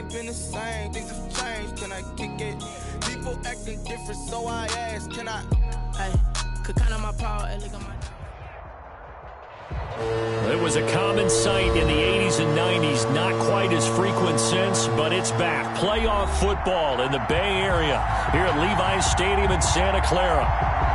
ain't been the same. Things have changed, can I kick it? People acting different, so I ask, can I? Hey, could count on my power, hey, look at my... It was a common sight in the 80s and 90s, not quite as frequent since, but it's back. Playoff football in the Bay Area here at Levi's Stadium in Santa Clara.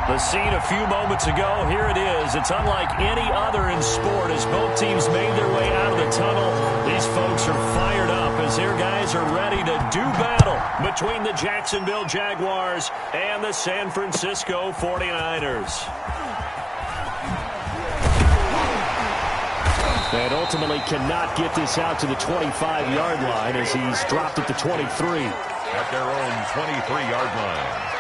The scene a few moments ago, here it is. It's unlike any other in sport as both teams made their way out of the tunnel. These folks are fired up as their guys are ready to do battle between the Jacksonville Jaguars and the San Francisco 49ers. And ultimately cannot get this out to the 25-yard line as he's dropped at the 23. At their own 23-yard line.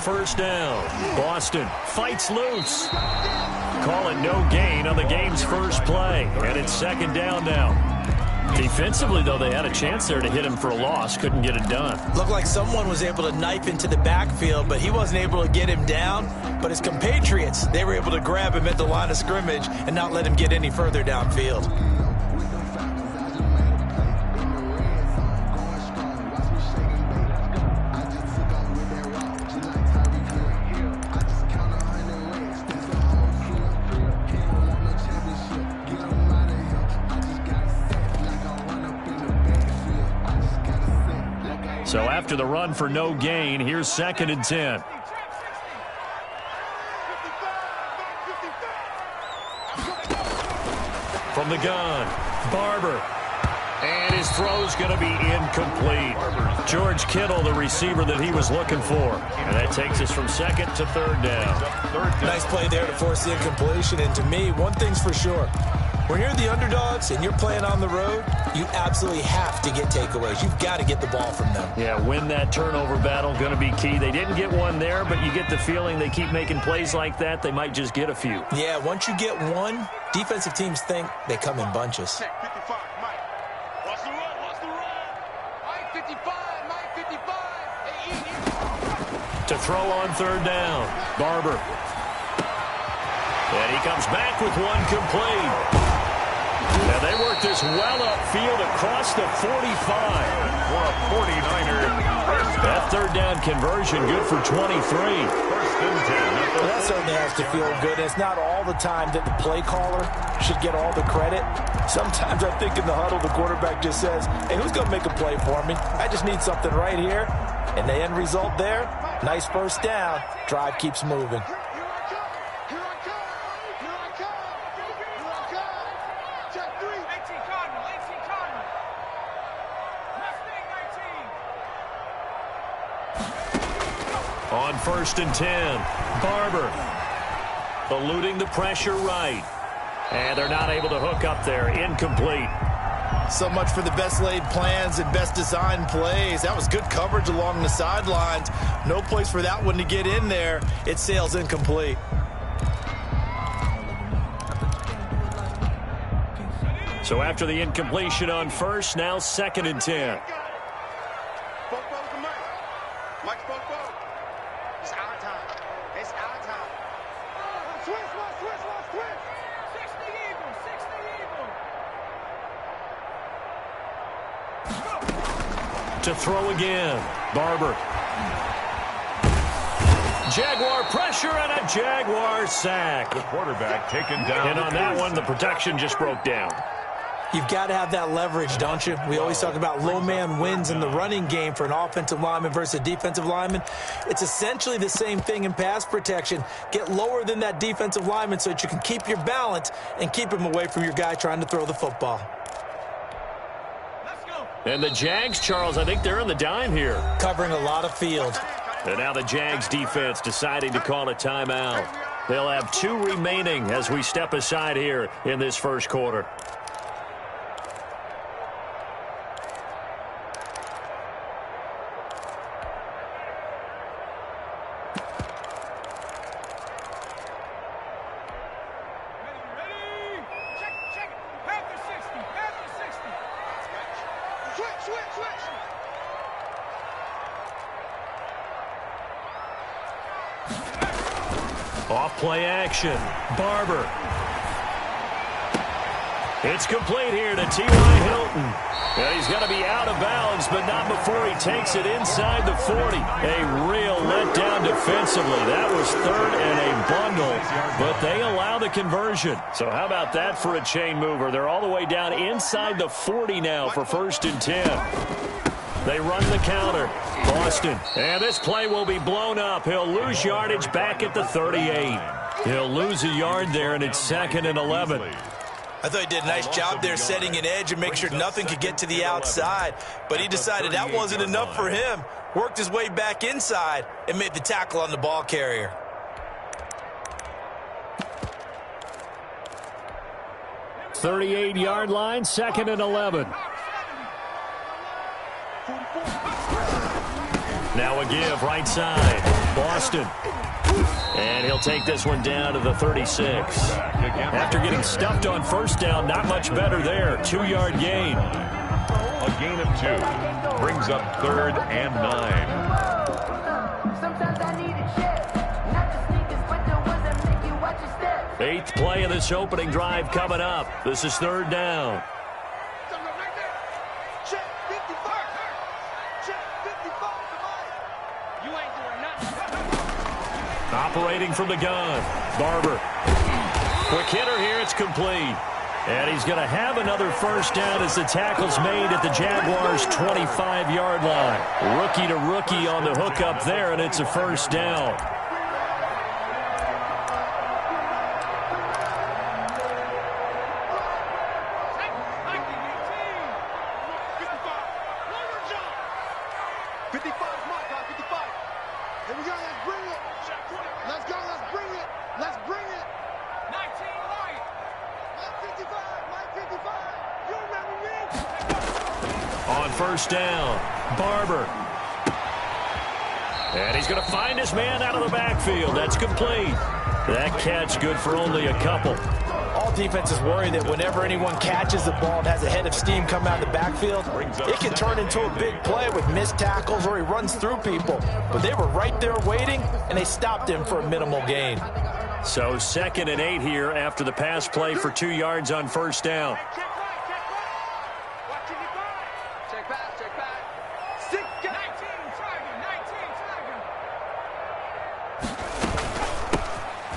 First down. Boston fights loose. Call it no gain on the game's first play. And it's second down now. Defensively, though, they had a chance there to hit him for a loss. Couldn't get it done. Looked like someone was able to knife into the backfield, but he wasn't able to get him down. But his compatriots, they were able to grab him at the line of scrimmage and not let him get any further downfield. So after the run for no gain, here's second and 10. From the gun, Barber. And his throw's going to be incomplete. George Kittle, the receiver that he was looking for. And that takes us from second to third down. Nice play there to force the incompletion. And to me, one thing's for sure. When you're the underdogs and you're playing on the road, you absolutely have to get takeaways. You've got to get the ball from them. Yeah, win that turnover battle, going to be key. They didn't get one there, but you get the feeling they keep making plays like that, they might just get a few. Yeah, once you get one, defensive teams think they come in bunches. To throw on third down, Barber. And he comes back with one complete. Now they work this well upfield across the 45. For a 49er. That third down conversion good for 23. First and 10. Well, that certainly has to feel good. It's not all the time that the play caller should get all the credit. Sometimes I think in the huddle, the quarterback just says, hey, who's going to make a play for me? I just need something right here. And the end result there, nice first down. Drive keeps moving. On first and 10, Barber eluding the pressure right. And they're not able to hook up there. Incomplete. So much for the best laid plans and best designed plays. That was good coverage along the sidelines. No place for that one to get in there. It sails incomplete. So after the incompletion on first, now second and 10. To throw again, Barber. Jaguar pressure and a Jaguar sack. The quarterback taken down. And on that one, the protection just broke down. You've got to have that leverage, don't you? We always talk about low man wins in the running game for an offensive lineman versus a defensive lineman. It's essentially the same thing in pass protection. Get lower than that defensive lineman so that you can keep your balance and keep him away from your guy trying to throw the football. And the Jags, Charles, I think they're on the dime here. Covering a lot of field. And now the Jags defense deciding to call a timeout. They'll have 2 remaining as we step aside here in this first quarter. Off-play action. Barber. It's complete here to T.Y. Hilton. And he's going to be out of bounds, but not before he takes it inside the 40. A real letdown defensively. That was third and a bundle, but they allow the conversion. So how about that for a chain mover? They're all the way down inside the 40 now for 1st and 10. They run the counter. Boston. And this play will be blown up. He'll lose yardage back at the 38. He'll lose a yard there, and it's 2nd and 11. I thought he did a nice job there setting an edge and make sure nothing could get to the outside. But he decided that wasn't enough for him. Worked his way back inside and made the tackle on the ball carrier. .38-yard line, 2nd and 11. Now a give right side. Boston. And he'll take this one down to the 36. After getting stuffed on 1st down, not much better there. 2-yard gain. A gain of 2 brings up 3rd and 9. Sometimes I need a check. Not just sneakers, but the ones that make you watch your steps. 8th play of this opening drive coming up. This is 3rd down. Check 55. Check 55. You ain't doing nothing. Operating from the gun. Barber. Quick hitter here. It's complete. And he's going to have another 1st down as the tackle's made at the Jaguars' 25-yard line. Rookie to rookie on the hookup there, and it's a 1st down. On 1st down, Barber. And he's going to find his man out of the backfield. That's complete. That catch good for only a couple. All defenses worry that whenever anyone catches the ball and has a head of steam come out of the backfield, it can turn into a big play with missed tackles or he runs through people. But they were right there waiting, and they stopped him for a minimal gain. So 2nd and 8 here after the pass play for 2 yards on 1st down.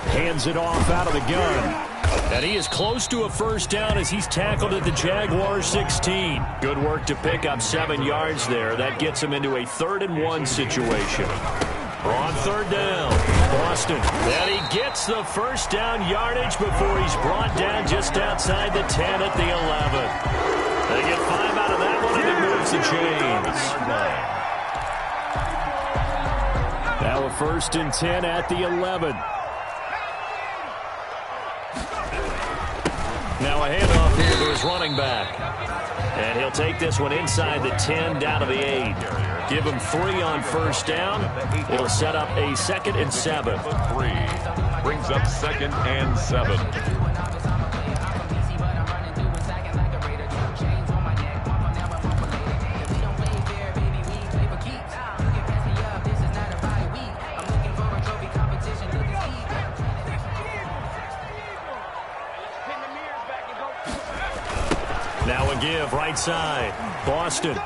Hands it off out of the gun. And he is close to a 1st down as he's tackled at the Jaguars 16. Good work to pick up 7 yards there. That gets him into a 3rd and 1 situation. On 3rd down, Boston. And he gets the 1st down yardage before he's brought down just outside the 10 at the 11. They get 5 out of that one, and it moves the chains. Now a 1st and 10 at the 11. Now a handoff here to his running back. And he'll take this one inside the 10 down to the 8. Give him 3 on 1st down. It'll set up a 2nd and 7. 3 brings up 2nd and 7. Now a give right side. Boston.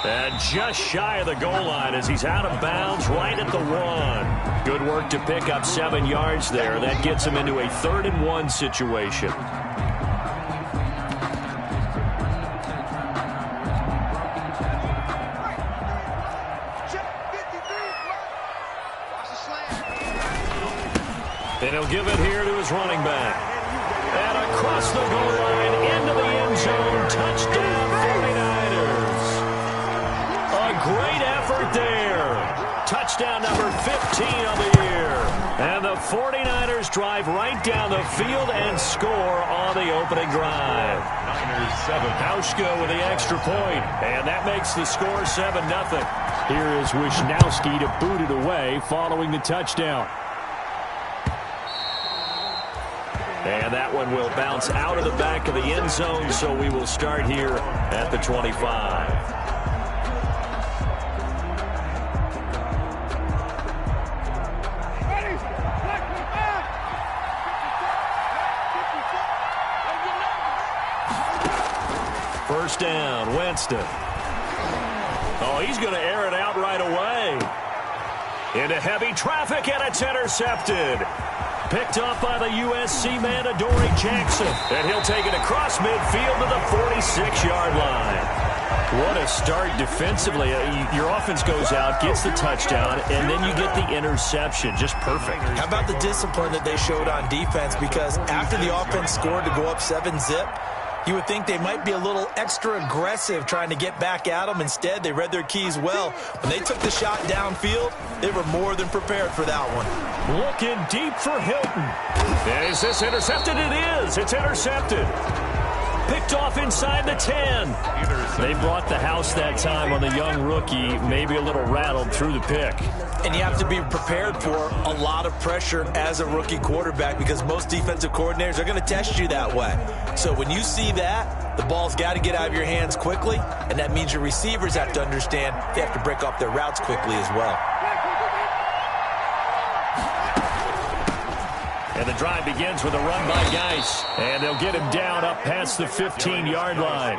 And just shy of the goal line as he's out of bounds right at the 1. Good work to pick up 7 yards there. That gets him into a 3rd and 1 situation. And he'll give it here to his running back. And across the goal line into the end zone. Touchdown 49ers. A great effort there. Touchdown number 15 of the year. And the the 49ers drive right down the field and score on the opening drive. Niners 7. Hauschka with the extra point, and that makes the score 7-0. Here is Wisnowski to boot it away following the touchdown. And that one will bounce out of the back of the end zone, so we will start here at the 25. First down, Winston. Oh, he's going to air it out right away. Into heavy traffic, and it's intercepted. Picked up by the USC man, Adoree Jackson. And he'll take it across midfield to the 46-yard line. What a start defensively. Your offense goes out, gets the touchdown, and then you get the interception. Just perfect. How about the discipline that they showed on defense? Because after the offense scored to go up 7-zip, you would think they might be a little extra aggressive trying to get back at them. Instead, they read their keys well. When they took the shot downfield, they were more than prepared for that one. Looking deep for Hilton. Is this intercepted? It is. It's intercepted. Picked off inside the 10. They brought the house that time on the young rookie, maybe a little rattled through the pick. And you have to be prepared for a lot of pressure as a rookie quarterback because most defensive coordinators are going to test you that way. So when you see that, the ball's got to get out of your hands quickly, and that means your receivers have to understand they have to break off their routes quickly as well. And the drive begins with a run by Geis. And they'll get him down up past the 15-yard line.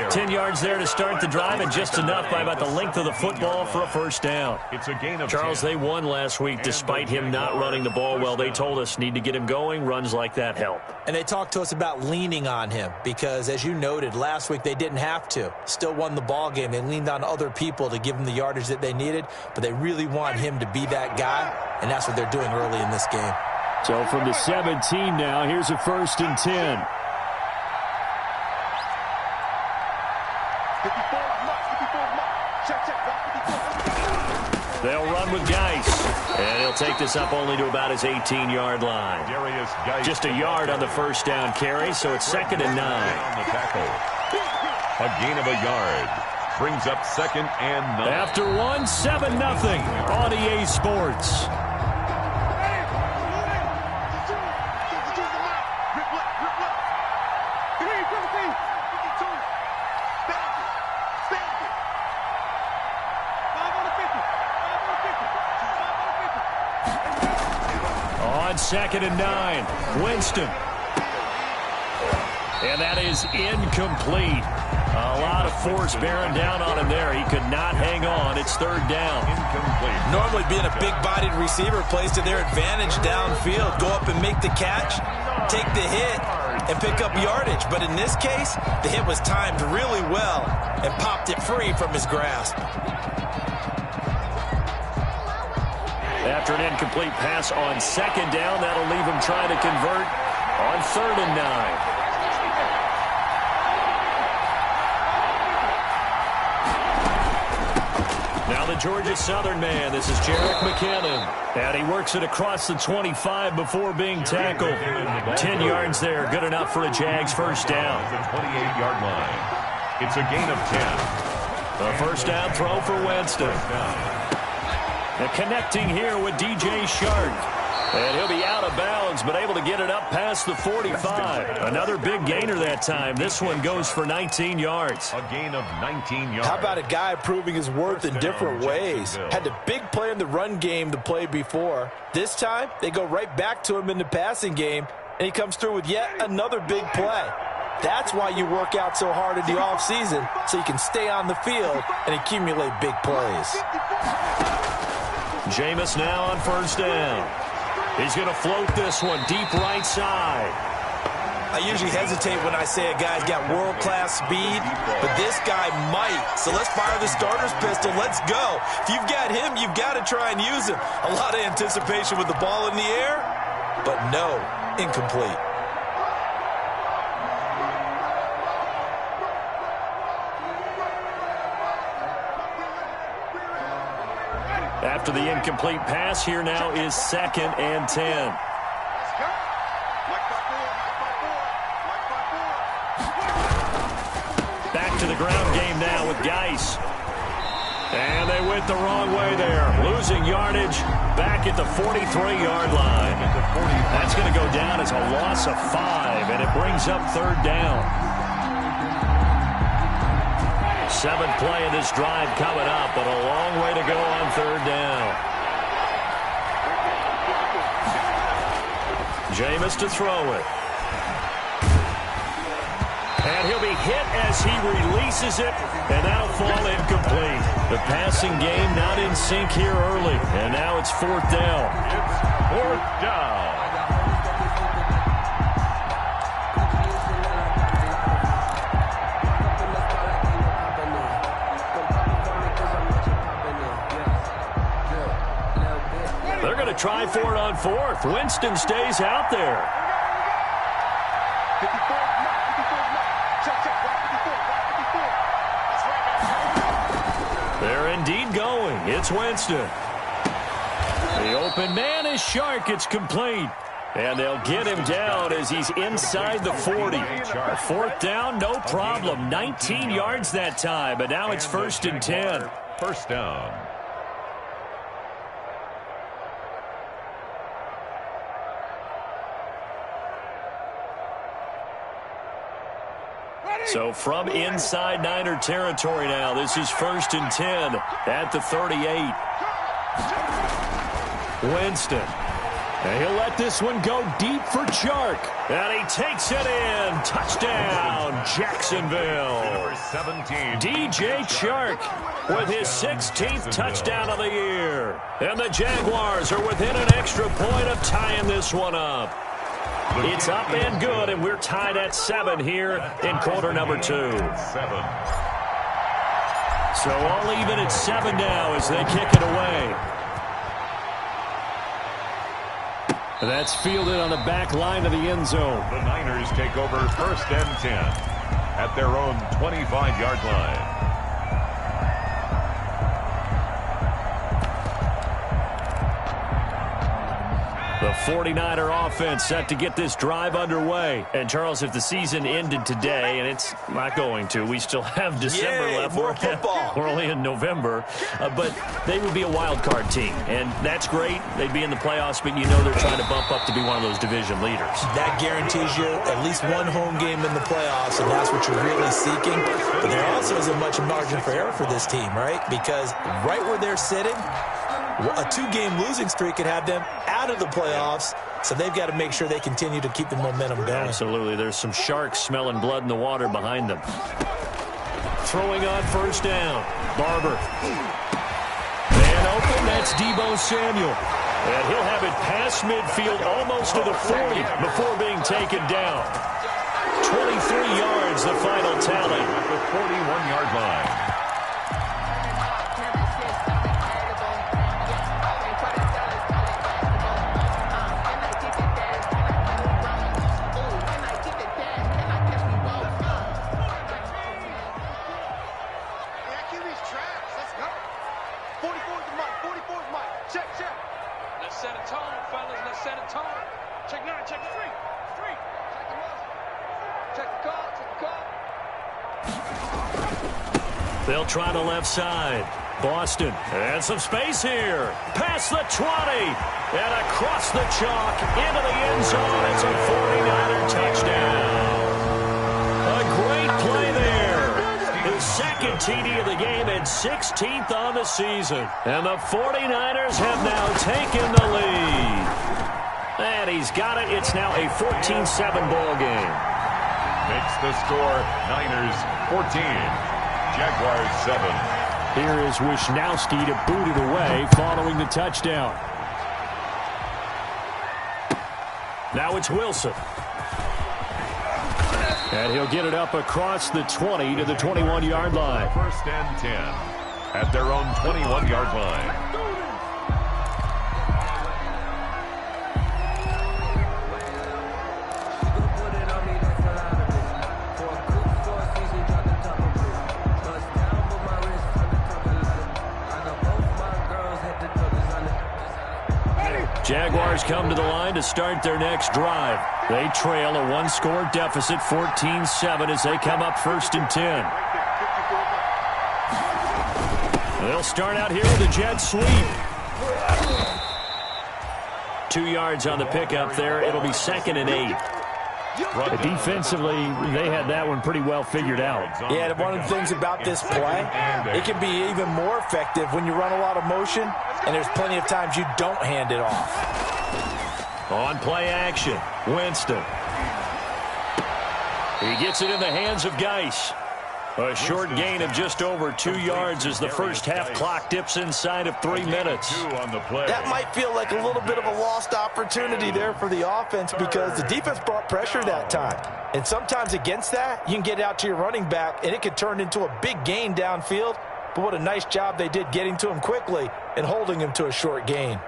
10 yards there to start the drive, and just enough by about the length of the football for a first down. It's a gain of Charles, 10. they won last week despite him not running the ball well. They told us need to get him going. Runs like that help. And they talked to us about leaning on him because, as you noted, last week they didn't have to. Still won the ball game. They leaned on other people to give them the yardage that they needed, but they really want him to be that guy, and that's what they're doing early in this game. So from the 17 now, here's a 1st and 10. They'll run with Geis. And he'll take this up only to about his 18-yard line. Just a yard on the first down carry, so it's 2nd and 9. On the tackle. A gain of a yard. Brings up 2nd and 9. After 1, 7-0 on EA Sports. On 2nd and 9, Winston. And that is incomplete. A lot of force bearing down on him there. He could not hang on. It's 3rd down. Incomplete. Normally being a big-bodied receiver plays to their advantage downfield. Go up and make the catch, take the hit, and pick up yardage. But in this case, the hit was timed really well and popped it free from his grasp. After an incomplete pass on 2nd down, that'll leave him trying to convert on 3rd and 9. Now the Georgia Southern man, this is Jerick McKinnon. And he works it across the 25 before being tackled. 10 yards there, good enough for a Jags first down. The 28-yard line. It's a gain of 10. A first down throw for Winston. And connecting here with DJ Shark. And he'll be out of bounds, but able to get it up past the 45. Another big gainer that time. This one goes for 19 yards. A gain of 19 yards. How about a guy proving his worth in different ways? Had a big play in the run game the play before. This time, they go right back to him in the passing game, and he comes through with yet another big play. That's why you work out so hard in the offseason, so you can stay on the field and accumulate big plays. Jameis now on first down. He's going to float this one deep right side. I usually hesitate when I say a guy's got world-class speed, but this guy might. So let's fire the starter's pistol. Let's go. If you've got him, you've got to try and use him. A lot of anticipation with the ball in the air, but no, incomplete. After the incomplete pass, here now is 2nd and 10. Back to the ground game now with Geis. And they went the wrong way there. Losing yardage back at the 43-yard line. That's going to go down as a loss of 5, and it brings up 3rd down. 7th play of this drive coming up, but a long way to go on 3rd down. Jameis to throw it. And he'll be hit as he releases it, and that'll fall incomplete. The passing game not in sync here early, and now it's 4th down. It's 4th down. They're going to try for it on 4th. Winston stays out there. They're indeed going. It's Winston. The open man is Shark. It's complete. And they'll get him down as he's inside the 40. 4th down, no problem. 19 yards that time, but now it's 1st and 10. 1st down. So from inside Niner territory now, this is 1st and 10 at the 38. Winston. And he'll let this one go deep for Chark. And he takes it in. Touchdown, Jacksonville. Number 17. DJ Chark with his 16th touchdown of the year. And the Jaguars are within an extra point of tying this one up. It's up and good, and we're tied at 7 here in quarter number 2. 7. So all even at 7 now as they kick it away. That's fielded on the back line of the end zone. The Niners take over 1st and 10 at their own 25-yard line. The 49er offense set to get this drive underway. And, Charles, if the season ended today, and it's not going to, we still have December left. More football. We're only in November. But they would be a wild card team. And that's great. They'd be in the playoffs, but you know they're trying to bump up to be one of those division leaders. That guarantees you at least one home game in the playoffs, and that's what you're really seeking. But there also isn't much margin for error for this team, right? Because right where they're sitting, a 2-game losing streak could have them out of the playoffs, so they've got to make sure they continue to keep the momentum going. Absolutely. There's some sharks smelling blood in the water behind them. Throwing on 1st down. Barber. Man open. That's Deebo Samuel. And he'll have it past midfield almost to the 40 before being taken down. 23 yards, the final tally. At the 41-yard line. They'll try the left side. Boston. And some space here. Past the 20. And across the chalk into the end zone. It's a 49er touchdown. A great play there. His 2nd TD of the game and 16th on the season. And the 49ers have now taken the lead. And he's got it. It's now a 14-7 ball game. Makes the score Niners 14. Jaguars 7. Here is Wisnowski to boot it away following the touchdown. Now it's Wilson. And he'll get it up across the 20 to the 21-yard line. 1st and 10 at their own 21-yard line. Jaguars come to the line to start their next drive. They trail a one-score deficit, 14-7, as they come up 1st and 10. They'll start out here with a jet sweep. 2 yards on the pickup there. It'll be 2nd and 8. But defensively, they had that one pretty well figured out. Yeah, and one of the things about this play, it can be even more effective when you run a lot of motion, and there's plenty of times you don't hand it off. On play action, Winston. He gets it in the hands of Geis. A short gain of just over 2 yards as the first half clock dips inside of 3 minutes. That might feel like a little bit of a lost opportunity there for the offense because the defense brought pressure that time. And sometimes against that, you can get out to your running back, and it could turn into a big gain downfield. But what a nice job they did getting to him quickly and holding him to a short gain.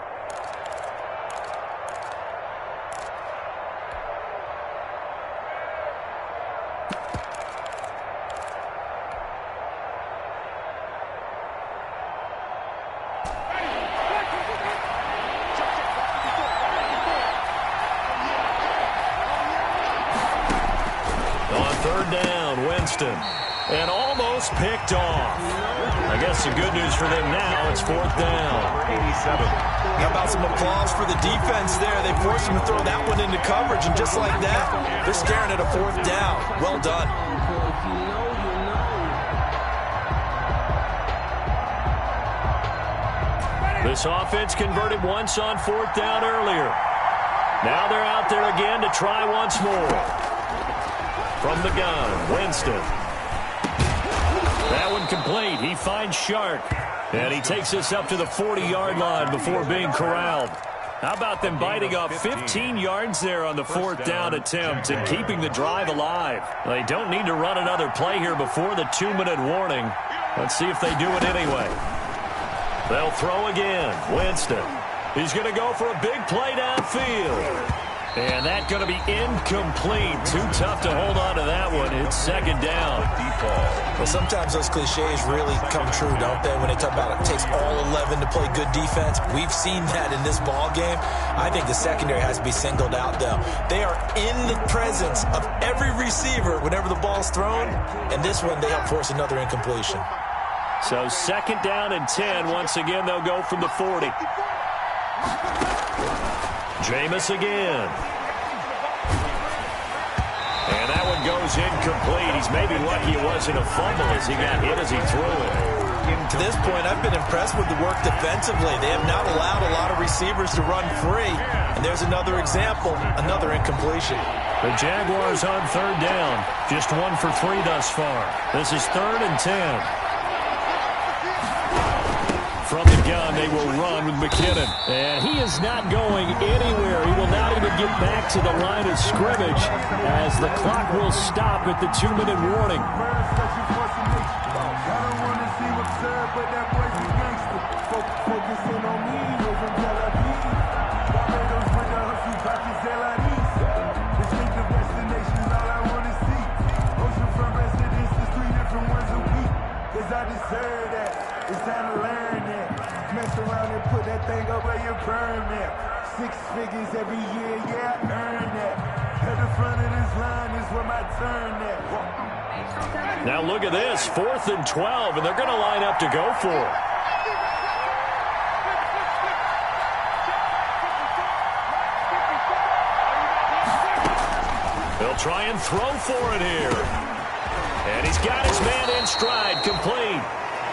And almost picked off. I guess the good news for them now, it's 4th down. 87. How about some applause for the defense there? They forced him to throw that one into coverage, and just like that, they're staring at a 4th down. Well done. This offense converted once on 4th down earlier. Now they're out there again to try once more. From the gun, Winston. That one complete. He finds Shark. And he takes us up to the 40-yard line before being corralled. How about them biting off 15 yards there on the 4th down attempt and keeping the drive alive? They don't need to run another play here before the 2-minute warning. Let's see if they do it anyway. They'll throw again. Winston. He's going to go for a big play downfield. And that's going to be incomplete. Too tough to hold on to that one. It's 2nd down. Well, sometimes those cliches really come true, don't they? When they talk about it takes all 11 to play good defense. We've seen that in this ball game. I think the secondary has to be singled out, though. They are in the presence of every receiver whenever the ball's thrown. And this one, they help force another incompletion. So 2nd down and 10. Once again, they'll go from the 40. Jameis again. And that one goes incomplete. He's maybe lucky it wasn't a fumble as he got hit as he threw it. To this point, I've been impressed with the work defensively. They have not allowed a lot of receivers to run free. And there's another example, another incompletion. The Jaguars on 3rd down. Just 1 for 3 thus far. This is 3rd and 10. From the gun, they will run with McKinnon. And he is not going anywhere. He will not even get back to the line of scrimmage as the clock will stop at the 2-minute warning. It's time to learn that. Mess around and put that thing up where you burn that. 6 figures every year, yeah, I earn that. At the front of this line is where my turn at. Now look at this, 4th and 12, and they're going to line up to go for it. They'll try and throw for it here. And he's got his man in stride, complete.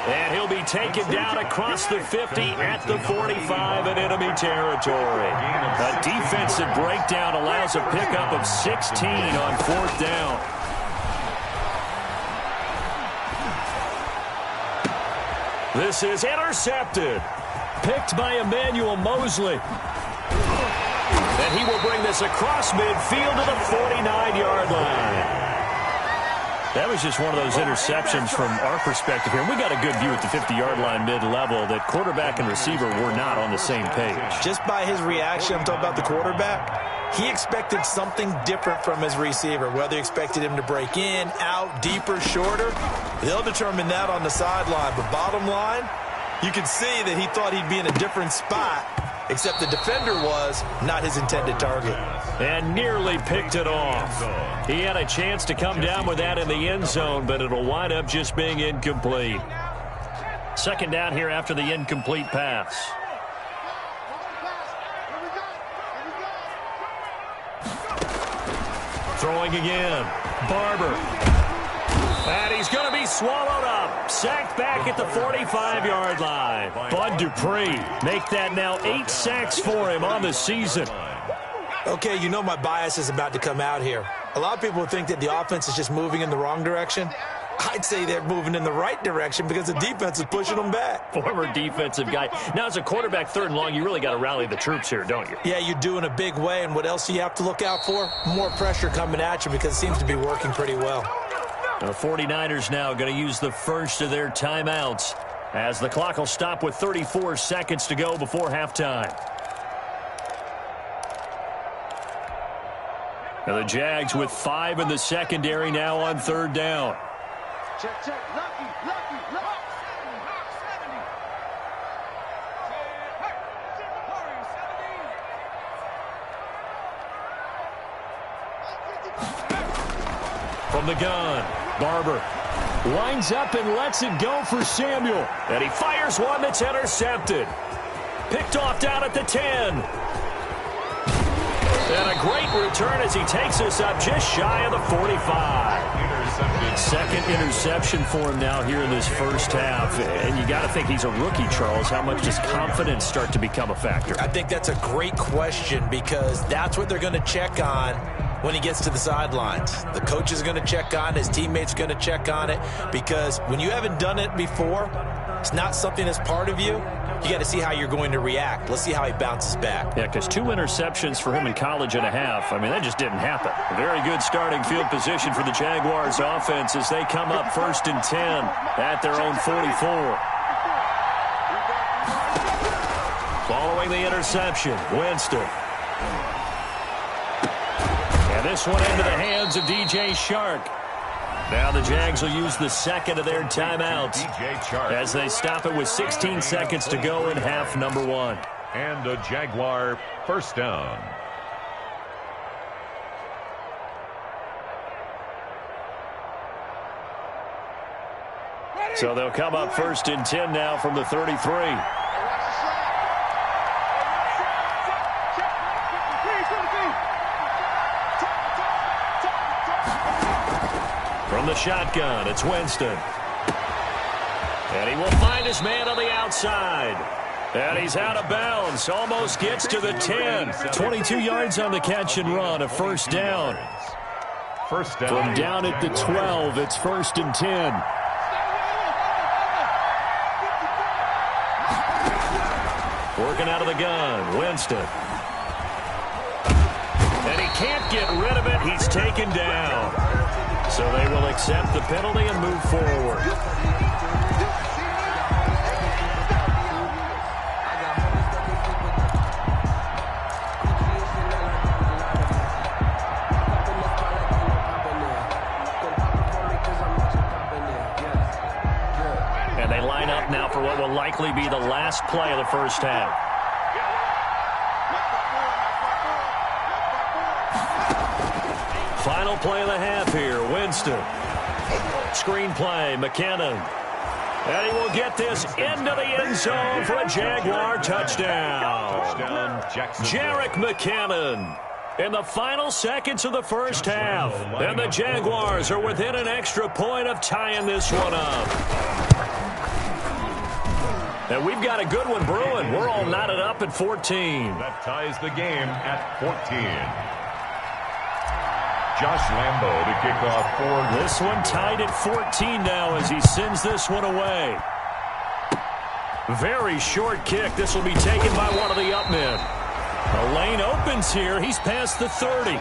And he'll be taken down across the 50 at the 45 in enemy territory. A defensive breakdown allows a pickup of 16 on 4th down. This is intercepted. Picked by Emmanuel Mosley. And he will bring this across midfield to the 49-yard line. That was just one of those interceptions from our perspective here. We got a good view at the 50-yard line mid-level that quarterback and receiver were not on the same page. Just by his reaction, I'm talking about the quarterback, he expected something different from his receiver. Whether he expected him to break in, out, deeper, shorter, they'll determine that on the sideline. But bottom line, you can see that he thought he'd be in a different spot, except the defender was not his intended target. And nearly picked it off. He had a chance to come down with that in the end zone, but it'll wind up just being incomplete. Second down here after the incomplete pass. Throwing again. Barber. And he's going to be swallowed up. Sacked back at the 45-yard line. Bud Dupree make that now 8 sacks for him on the season. Okay, you know my bias is about to come out here. A lot of people think that the offense is just moving in the wrong direction. I'd say they're moving in the right direction because the defense is pushing them back. Former defensive guy. Now, as a quarterback, 3rd and long, you really got to rally the troops here, don't you? Yeah, you do in a big way. And what else do you have to look out for? More pressure coming at you because it seems to be working pretty well. The 49ers now going to use the first of their timeouts as the clock will stop with 34 seconds to go before halftime. Now the Jags with 5 in the secondary now on 3rd down. Check, check. Lucky. From the gun, Barber winds up and lets it go for Samuel. And he fires one that's intercepted. Picked off down at the 10. And a great return as he takes us up just shy of the 45. Second interception for him now here in this first half. And you got to think he's a rookie, Charles. How much does confidence start to become a factor? I think that's a great question because that's what they're going to check on when he gets to the sidelines. The coach is going to check on it. His teammates are going to check on it because when you haven't done it before, it's not something that's part of you. You got to see how you're going to react. Let's see how he bounces back. Yeah, because 2 interceptions for him in college and a half. I mean, that just didn't happen. A very good starting field position for the Jaguars offense as they come up 1st and 10 at their own 44. Following the interception, Winston. And this one into the hands of DJ Shark. Now the Jags will use the second of their timeouts as they stop it with 16 seconds to go in half number 1. And a Jaguar first down. So they'll come up 1st and 10 now from the 33. From the shotgun, it's Winston. And he will find his man on the outside. And he's out of bounds. Almost gets to the 10. 22 yards on the catch and run. A first down. First down. From down at the 12, it's 1st and 10. Working out of the gun, Winston. And he can't get rid of it. He's taken down. So they will accept the penalty and move forward. And they line up now for what will likely be the last play of the first half. Final play of the half here, Winston. Screen play, McKinnon. And he will get this into the end zone for a Jaguar touchdown. Jerick McKinnon in the final seconds of the first half. And the Jaguars are within an extra point of tying this one up. And we've got a good one brewing. We're all knotted up at 14. That ties the game at 14. Josh Lambo to kick off for this one tied at 14 now as he sends this one away. Very short kick. This will be taken by one of the up men. The lane opens here. He's past the 30.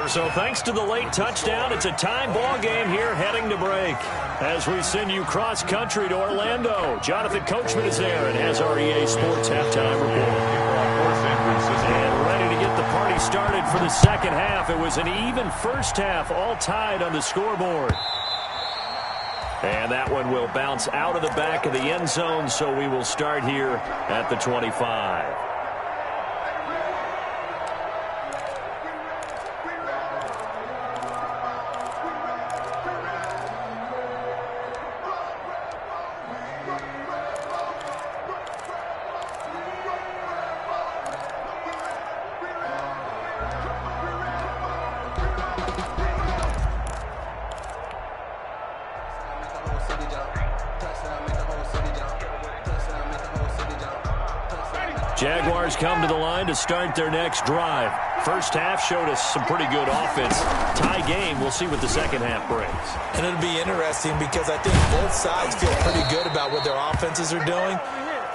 So thanks to the late touchdown, it's a tie ball game here heading to break. As we send you cross country to Orlando, Jonathan Coachman is there and has our EA Sports halftime report. And ready to get the party started for the second half. It was an even first half, all tied on the scoreboard. And that one will bounce out of the back of the end zone, so we will start here at the 25. Jaguars come to the line to start their next drive. First half showed us some pretty good offense. Tie game. We'll see what the second half brings. And it'll be interesting because I think both sides feel pretty good about what their offenses are doing.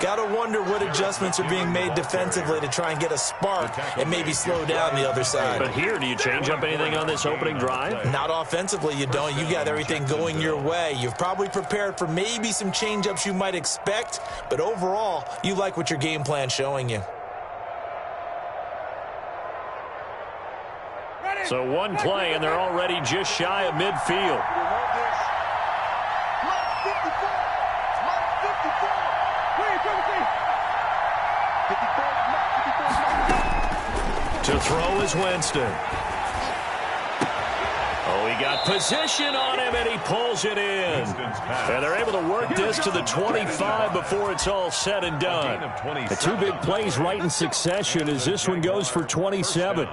Got to wonder what adjustments are being made defensively to try and get a spark and maybe slow down the other side. But here, do you change up anything on this opening drive? Not offensively, you don't. You got everything going your way. You've probably prepared for maybe some change-ups you might expect, but overall, you like what your game plan's showing you. So one play, and they're already just shy of midfield. To throw is Winston. Oh, he got position on him, and he pulls it in. And they're able to work this to the 25 before it's all said and done. The two big plays right in succession as this one goes for 27.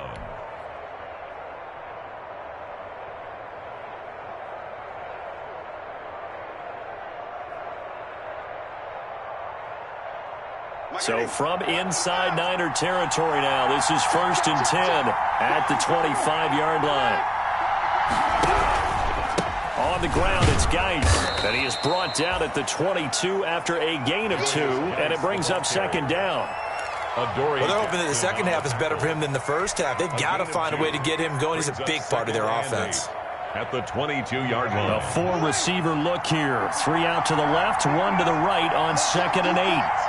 So from inside Niner territory now, this is 1st and 10 at the 25-yard line. On the ground, it's Geis, and he is brought down at the 22 after a gain of 2, and it brings up 2nd down. Well, they're hoping that the second half is better for him than the first half. They've got to find a way to get him going. He's a big part of their offense. At the 22-yard line. A 4-receiver look here. 3 out to the left, 1 to the right on 2nd and 8.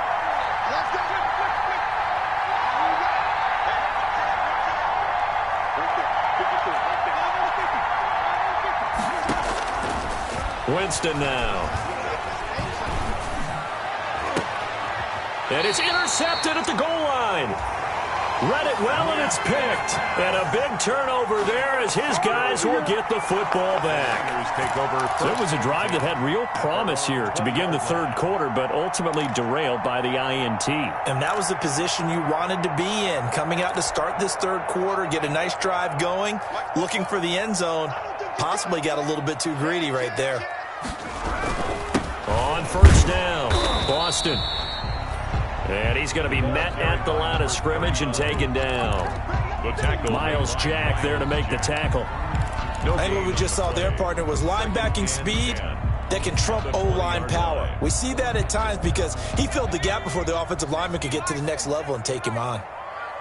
Winston now. And it's intercepted at the goal line. Read it well, and it's picked. And a big turnover there as his guys will get the football back. So it was a drive that had real promise here to begin the third quarter, but ultimately derailed by the INT. And that was the position you wanted to be in, coming out to start this third quarter, get a nice drive going, looking for the end zone. Possibly got a little bit too greedy right there. On first down, Boston. And he's going to be met at the line of scrimmage and taken down. Miles Jack there to make the tackle. I think what we just saw there, partner, was linebacking speed that can trump O-line power. We see that at times because he filled the gap before the offensive lineman could get to the next level and take him on.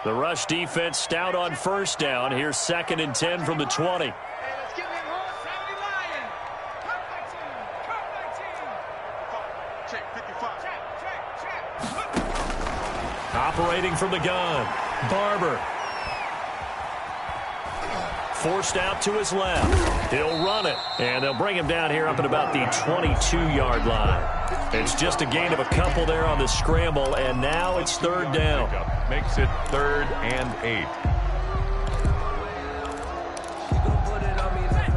The rush defense stout on first down. Here's 2nd and 10 from the 20. Operating from the gun, Barber. Forced out to his left. He'll run it, and they'll bring him down here up at about the 22-yard line. It's just a gain of a couple there on the scramble, and now it's 3rd down. Makes it 3rd and 8.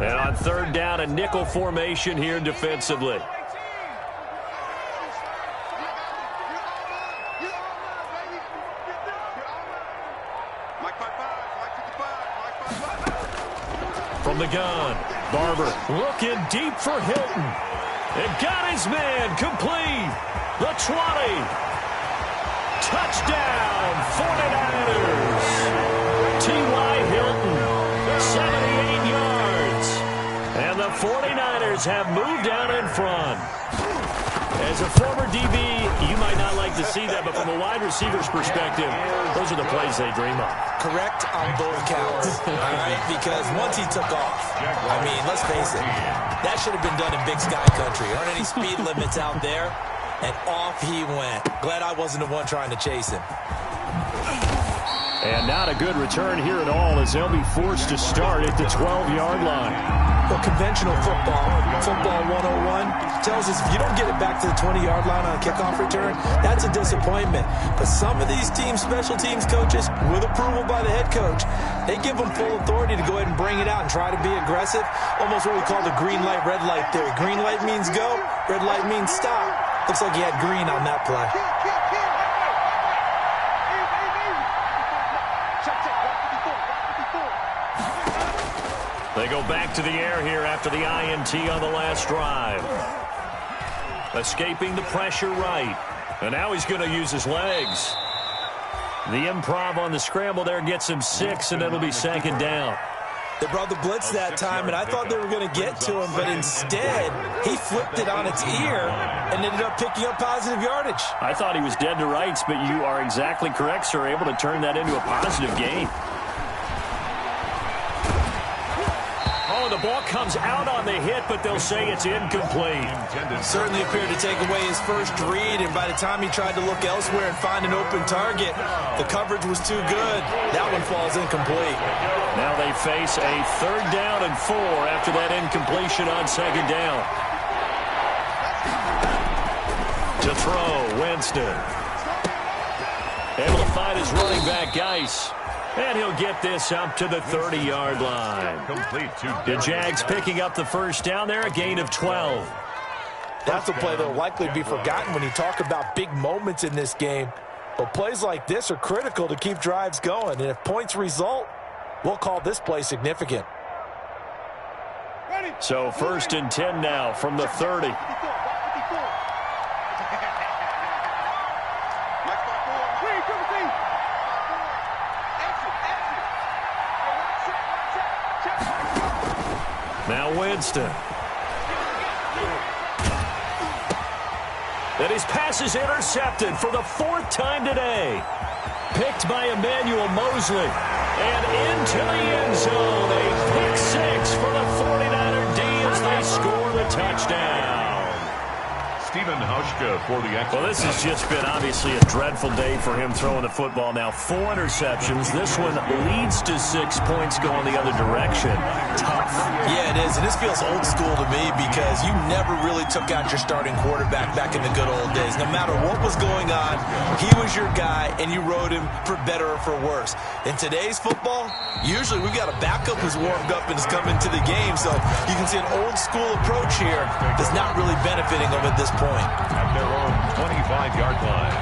And on 3rd down, a nickel formation here defensively. From the gun, Barber looking deep for Hilton. And got his man complete. The 20. Touchdown, 49ers. T.Y. Hilton, 78 yards. And the 49ers have moved out in front. As a former DB, you might not like to see that, but from a wide receiver's perspective, those are the plays they dream of. Correct on both counts, all right? Because once he took off, I mean, let's face it, that should have been done in Big Sky Country. There aren't any speed limits out there, and off he went. Glad I wasn't the one trying to chase him. And not a good return here at all as they'll be forced to start at the 12-yard line. Well, conventional football 101, tells us if you don't get it back to the 20-yard line on a kickoff return, that's a disappointment. But some of these teams, special teams coaches, with approval by the head coach, they give them full authority to go ahead and bring it out and try to be aggressive. Almost what we call the green light, red light theory. Green light means go, red light means stop. Looks like he had green on that play. They go back to the air here after the INT on the last drive. Escaping the pressure right. And now he's going to use his legs. The improv on the scramble there gets him 6, and it'll be second down. They brought the blitz that time, and I thought they were going to get to him, but instead, he flipped it on its ear and ended up picking up positive yardage. I thought he was dead to rights, but you are exactly correct, sir, able to turn that into a positive gain. Oh, the ball comes out on the hit, but they'll say it's incomplete. Certainly appeared to take away his first read, and by the time he tried to look elsewhere and find an open target, the coverage was too good. That one falls incomplete. Now they face a 3rd down and 4 after that incompletion on 2nd down. To throw, Winston. Able to find his running back, Geis. And he'll get this up to the 30-yard line. The Jags picking up the first down there, a gain of 12. That's a play that will likely be forgotten when you talk about big moments in this game. But plays like this are critical to keep drives going. And if points result, we'll call this play significant. So 1st and 10 now from the 30. Now Winston. And his pass is intercepted for the 4th time today. Picked by Emmanuel Mosley. And into the end zone. A pick 6 for the 49er D as they score the touchdown. Stephen Hauschka for the extra. Well, this has just been obviously a dreadful day for him throwing the football. Now 4 interceptions. This one leads to 6 points going the other direction. Tough. Yeah, it is. And this feels old school to me because you never really took out your starting quarterback back in the good old days. No matter what was going on, he was your guy, and you rode him for better or for worse. In today's football, usually we've got a backup who's warmed up and is coming to the game. So you can see an old school approach here that's not really benefiting them at this point. At their own 25-yard line.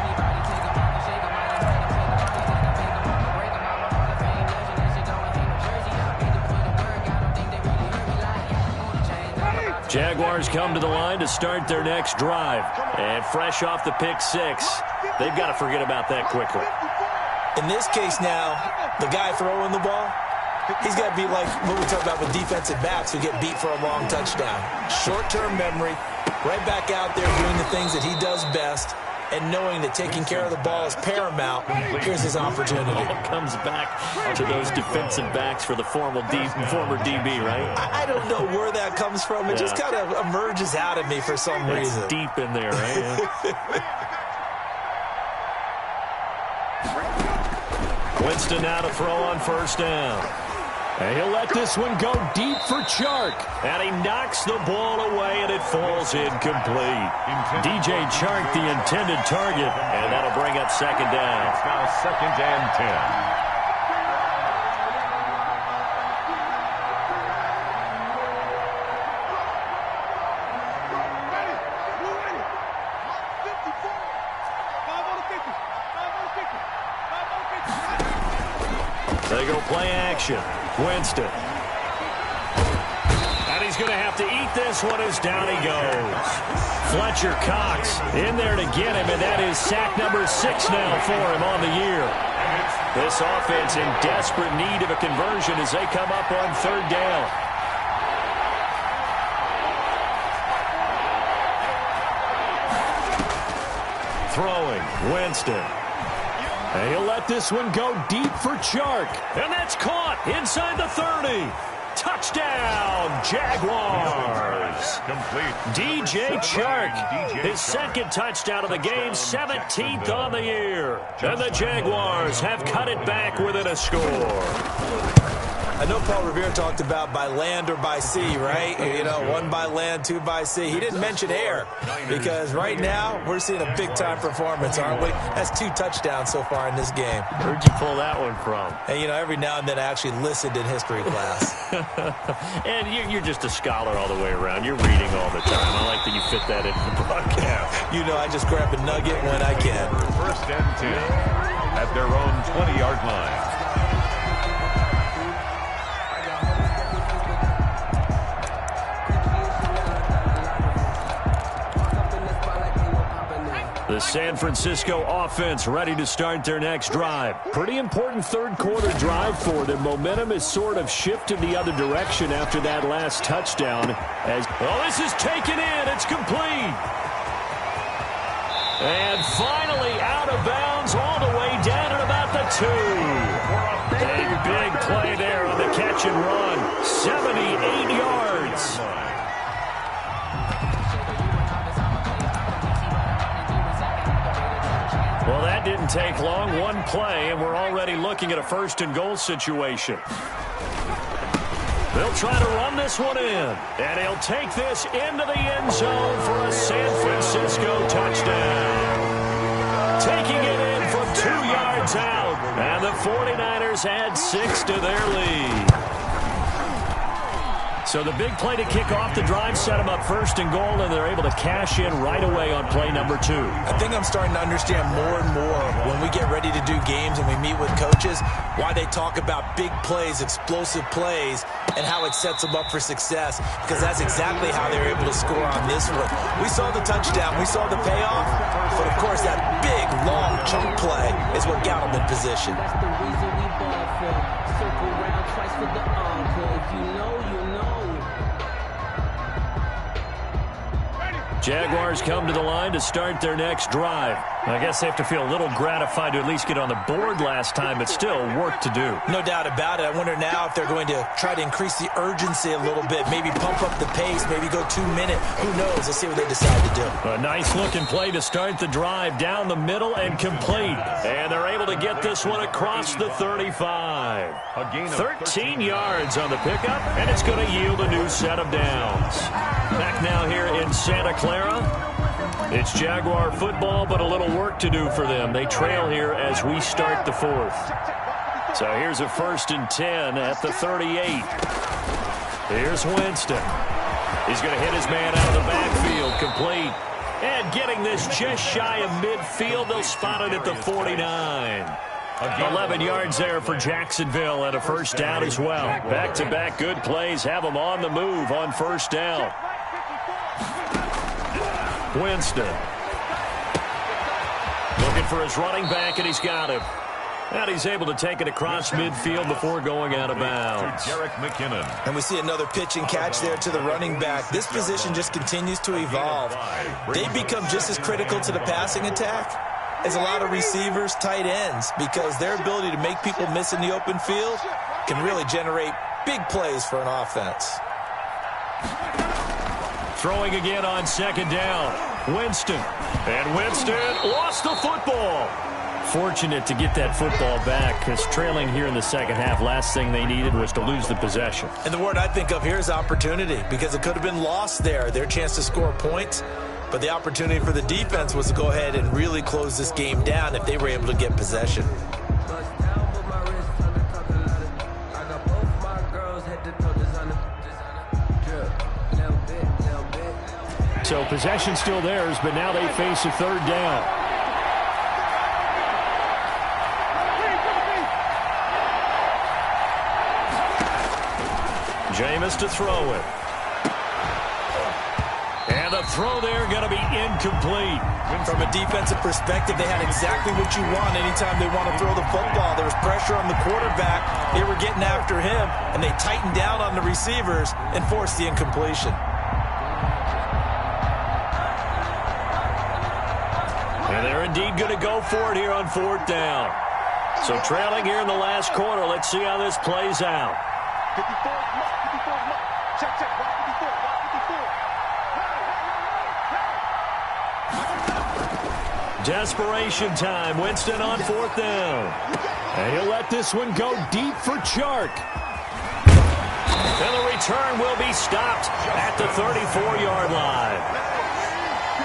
Jaguars come to the line to start their next drive. And fresh off the pick 6, they've got to forget about that quickly. In this case now, the guy throwing the ball, he's got to be like what we talk about with defensive backs who get beat for a long touchdown. Short-term memory, right back out there doing the things that he does best, and knowing that taking care of the ball is paramount. Here's his opportunity. It comes back to those defensive backs for the former DB, right? I don't know where that comes from. It just kind of emerges out of me for some reason. It's deep in there, right? Winston now to throw on 1st down. And he'll let this one go deep for Chark. And he knocks the ball away, and it falls incomplete. DJ Chark, the intended target, and that'll bring up 2nd down. It's now 2nd and 10. They go play action. Winston. And he's going to have to eat this one as down he goes. Fletcher Cox in there to get him, and that is sack number 6 now for him on the year. This offense in desperate need of a conversion as they come up on 3rd down. Throwing, Winston. And he'll let this one go deep for Chark. And that's caught inside the 30. Touchdown, Jaguars. Complete. DJ Chark, his 2nd touchdown of the game, 17th on the year. And the Jaguars have cut it back within a score. I know Paul Revere talked about by land or by sea, right? You know, 1 by land, 2 by sea. He didn't mention air because right now we're seeing a big-time performance, aren't we? That's 2 touchdowns so far in this game. Where'd you pull that one from? And, you know, every now and then I actually listened in history class. And you're just a scholar all the way around. You're reading all the time. I like that you fit that into the broadcast. You know, I just grab a nugget when I can. 1st and 10 at their own 20-yard line. The San Francisco offense ready to start their next drive. Pretty important third-quarter drive for them. Momentum has sort of shifted the other direction after that last touchdown. This is taken in. It's complete. And finally out of bounds all the way down at about the 2. A big play there on the catch and run. 78 yards. Well, that didn't take long. One play, and we're already looking at a first-and-goal situation. They'll try to run this one in, and he'll take this into the end zone for a San Francisco touchdown. Taking it in from 2 yards out, and the 49ers add 6 to their lead. So the big play to kick off the drive set them up first and goal, and they're able to cash in right away on play number 2. I think I'm starting to understand more and more when we get ready to do games and we meet with coaches why they talk about big plays, explosive plays, and how it sets them up for success, because that's exactly how they're able to score on this one. We saw the touchdown. We saw the payoff. But, of course, that big, long chunk play is what got them in position. That's the reason we ball for. Circle round twice for the encore. If you know, you know. Jaguars come to the line to start their next drive. I guess they have to feel a little gratified to at least get on the board last time, but still work to do. No doubt about it. I wonder now if they're going to try to increase the urgency a little bit, maybe pump up the pace, maybe go 2 minute. Who knows? Let's see what they decide to do. A nice-looking play to start the drive down the middle and complete. And they're able to get this one across the 35. 13 yards on the pickup, and it's going to yield a new set of downs. Back now here in Santa Clara. It's Jaguar football, but a little work to do for them. They trail here as we start the 4th. So here's a 1st and 10 at the 38. Here's Winston. He's going to hit his man out of the backfield, complete. And getting this just shy of midfield, they'll spot it at the 49. 11 yards there for Jacksonville and a first down as well. Back-to-back good plays have them on the move on first down. Winston looking for his running back, and he's got him. And he's able to take it across midfield before going out of bounds. And we see another pitch and catch there to the running back. This position just continues to evolve. They become just as critical to the passing attack as a lot of receivers, tight ends, because their ability to make people miss in the open field can really generate big plays for an offense. Throwing again on second down. Winston. And Winston lost the football. Fortunate to get that football back, because trailing here in the second half, last thing they needed was to lose the possession. And the word I think of here is opportunity, because it could have been lost there, their chance to score points. But the opportunity for the defense was to go ahead and really close this game down if they were able to get possession. So possession still theirs, but now they face a third down. Jameis to throw it. And the throw there going to be incomplete. From a defensive perspective, they had exactly what you want anytime they want to throw the football. There was pressure on the quarterback. They were getting after him, and they tightened down on the receivers and forced the incompletion. And they're indeed going to go for it here on fourth down. So trailing here in the last quarter. Let's see how this plays out. 54, check, check, 54. Desperation time. Winston on fourth down. And he'll let this one go deep for Chark. And the return will be stopped at the 34-yard line.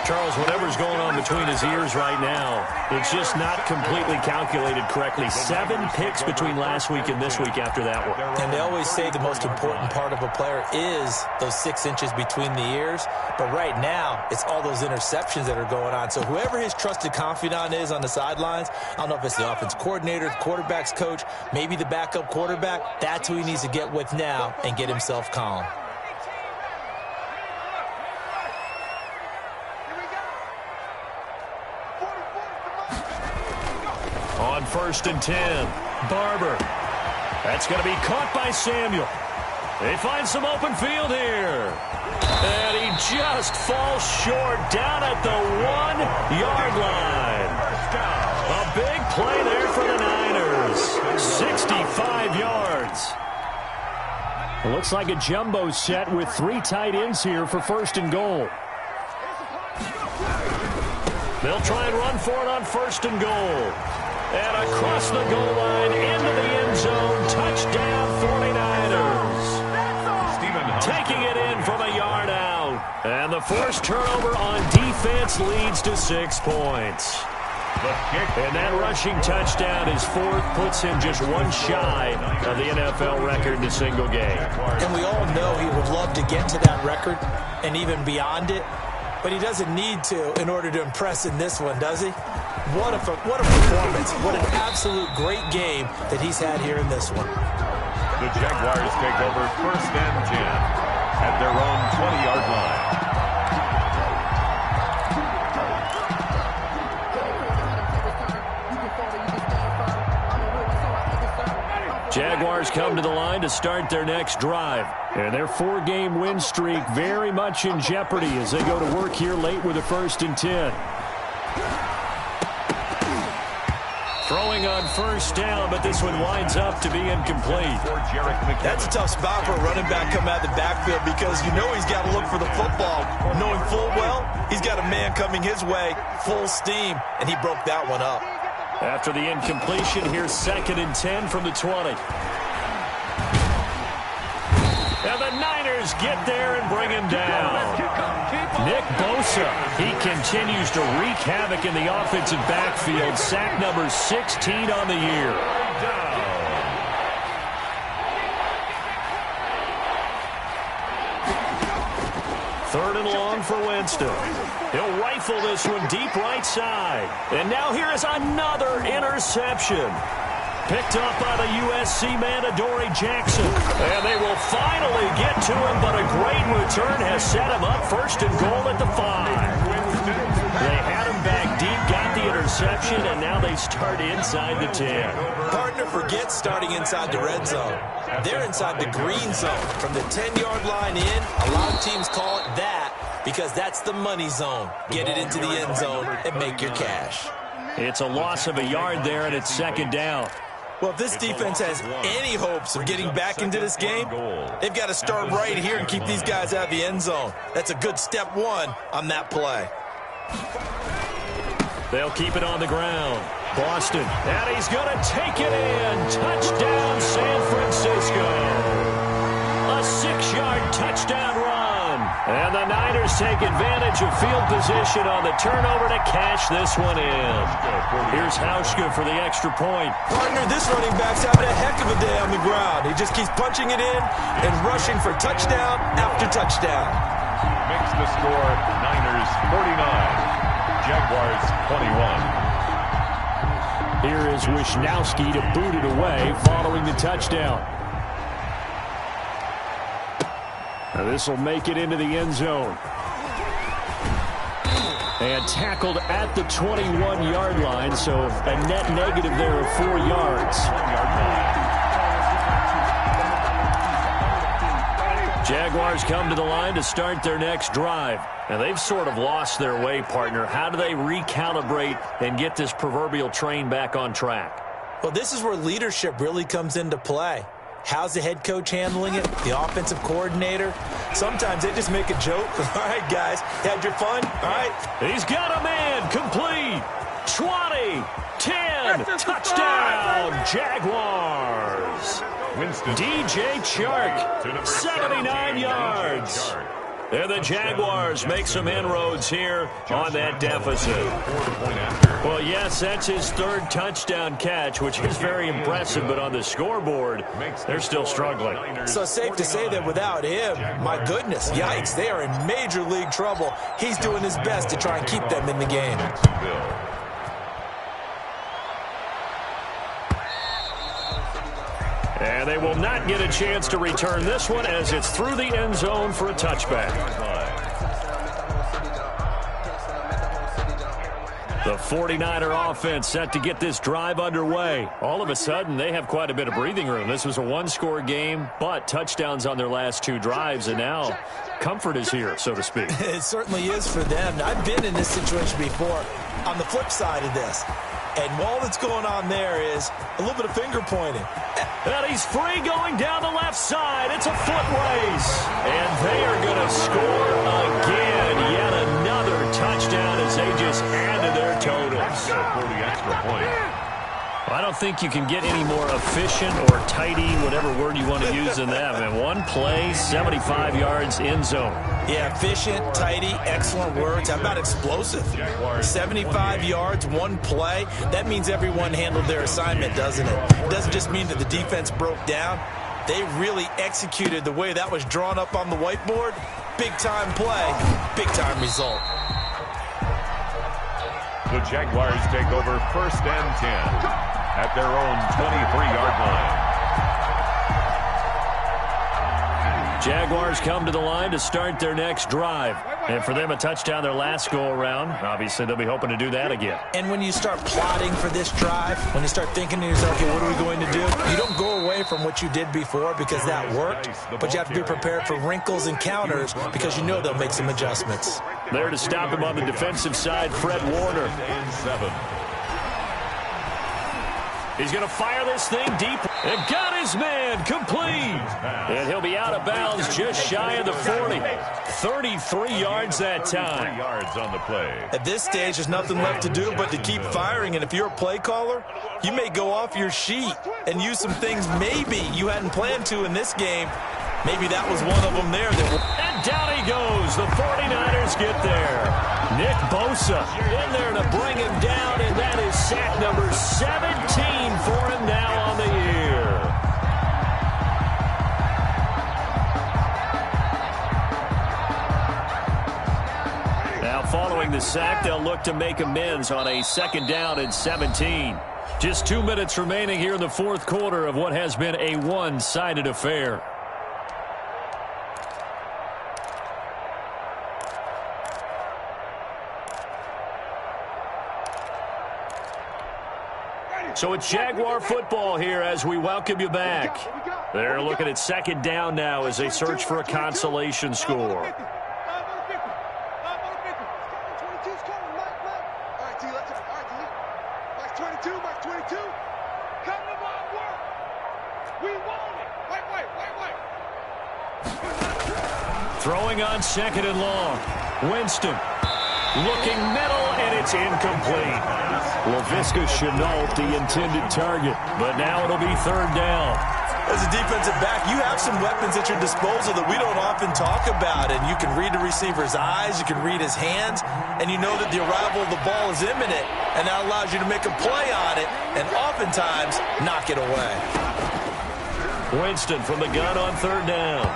Charles, whatever's going on between his ears right now, it's just not completely calculated correctly. 7 picks between last week and this week after that one. And they always say the most important part of a player is those 6 inches between the ears. But right now, it's all those interceptions that are going on. So whoever his trusted confidant is on the sidelines, I don't know if it's the offense coordinator, the quarterback's coach, maybe the backup quarterback, that's who he needs to get with now and get himself calm. 1st and 10. Barber. That's going to be caught by Samuel. They find some open field here. And he just falls short down at the 1-yard line. A big play there for the Niners. 65 yards. It looks like a jumbo set with 3 tight ends here for 1st and goal. They'll try and run for it on 1st and goal. And across the goal line into the end zone. Touchdown 49ers. Taking it in from a yard out. And the forced turnover on defense leads to 6 points. And that rushing touchdown is 4th, puts him just one shy of the NFL record in a single game. And we all know he would love to get to that record and even beyond it, but he doesn't need to in order to impress in this one, does he? What a performance. What an absolute great game that he's had here in this one. The Jaguars take over 1st and 10 at their own 20-yard line. Jaguars come to the line to start their next drive. And their 4-game win streak very much in jeopardy as they go to work here late with a 1st and 10. Throwing on 1st down, but this one winds up to be incomplete. That's a tough spot for a running back coming out of the backfield because you know he's got to look for the football. Knowing full well, he's got a man coming his way, full steam, and he broke that one up. After the incompletion, here's 2nd and 10 from the 20. And the Niners get there and bring him down. Nick Bosa, he continues to wreak havoc in the offensive backfield. Sack number 16 on the year. 3rd and long for Winston. He'll rifle this one deep right side. And now here is another interception. Picked up by the USC man, Adoree Jackson. And they will finally get to him, but a great return has set him up 1st and goal at the 5. They had him back deep, got the interception, and now they start inside the 10. Partner, forget starting inside the red zone. They're inside the green zone. From the 10-yard line in, a lot of teams call it that because that's the money zone. Get it into the end zone and make your cash. It's a loss of a yard there, and it's 2nd down. Well, if this defense has any hopes of getting back into this game, they've got to start right here and keep these guys out of the end zone. That's a good step 1 on that play. They'll keep it on the ground. Boston, and he's going to take it in. Touchdown, San Francisco. A 6-yard touchdown run. And the Niners take advantage of field position on the turnover to cash this one in. Here's Hauschka for the extra point. Partner, this running back's having a heck of a day on the ground. He just keeps punching it in and rushing for touchdown after touchdown. Makes the score Niners 49, Jaguars 21. Here is Wisnowski to boot it away following the touchdown. Now this will make it into the end zone. And tackled at the 21-yard line, so a net negative there of 4 yards. Jaguars come to the line to start their next drive. Now they've sort of lost their way, partner. How do they recalibrate and get this proverbial train back on track? Well, this is where leadership really comes into play. How's the head coach handling it? The offensive coordinator? Sometimes they just make a joke. All right, guys, had your fun? All right. He's got a man. Complete. 20, 10, touchdown, Jaguars. DJ Chark, 79 yards. And the Jaguars make some inroads here on that deficit. Well, yes, that's his 3rd touchdown catch, which is very impressive, but on the scoreboard, they're still struggling. So safe to say that without him, my goodness, yikes, they are in major league trouble. He's doing his best to try and keep them in the game. And they will not get a chance to return this one as it's through the end zone for a touchback. The 49er offense set to get this drive underway. All of a sudden, they have quite a bit of breathing room. This was a one-score game, but touchdowns on their last two drives, and now comfort is here, so to speak. It certainly is for them. I've been in this situation before on the flip side of this. And all that's going on there is a little bit of finger pointing. And he's free going down the left side. It's a foot race. And they are going to score again. Yet another touchdown as they just add to their totals. For the extra point. I don't think you can get any more efficient or tidy, whatever word you want to use in that. Man, one play, 75 yards in zone. Yeah, efficient, tidy, excellent words. How about explosive? 75 yards, one play. That means everyone handled their assignment, doesn't it? It doesn't just mean that the defense broke down. They really executed the way that was drawn up on the whiteboard. Big-time play, big-time result. The Jaguars take over 1st and 10 at their own 23-yard line. Jaguars come to the line to start their next drive. And for them, a touchdown their last go-around. Obviously, they'll be hoping to do that again. And when you start plotting for this drive, when you start thinking to yourself, okay, what are we going to do? You don't go away from what you did before because that worked, but you have to be prepared for wrinkles and counters because you know they'll make some adjustments. There to stop him on the defensive side, Fred Warner. And 7. He's going to fire this thing deep. And got his man complete. And he'll be out of bounds just shy of the 40. 33 yards that time. 3 yards on the play. At this stage, there's nothing left to do but to keep firing. And if you're a play caller, you may go off your sheet and use some things maybe you hadn't planned to in this game. Maybe that was one of them there. And down he goes. The 49ers get there. Nick Bosa in there to bring him down, and that is sack number 17 for him now on the year. Now following the sack, they'll look to make amends on a 2nd down and 17. Just 2 minutes remaining here in the fourth quarter of what has been a one-sided affair. So it's Jaguar football here as we welcome you back. They're looking at 2nd down now as they search for a consolation score. Throwing on 2nd and long. Winston looking middle, and it's incomplete. Laviska Shenault, the intended target, but now it'll be 3rd down. As a defensive back, you have some weapons at your disposal that we don't often talk about, and you can read the receiver's eyes, you can read his hands, and you know that the arrival of the ball is imminent, and that allows you to make a play on it, and oftentimes knock it away. Winston from the gun on 3rd down.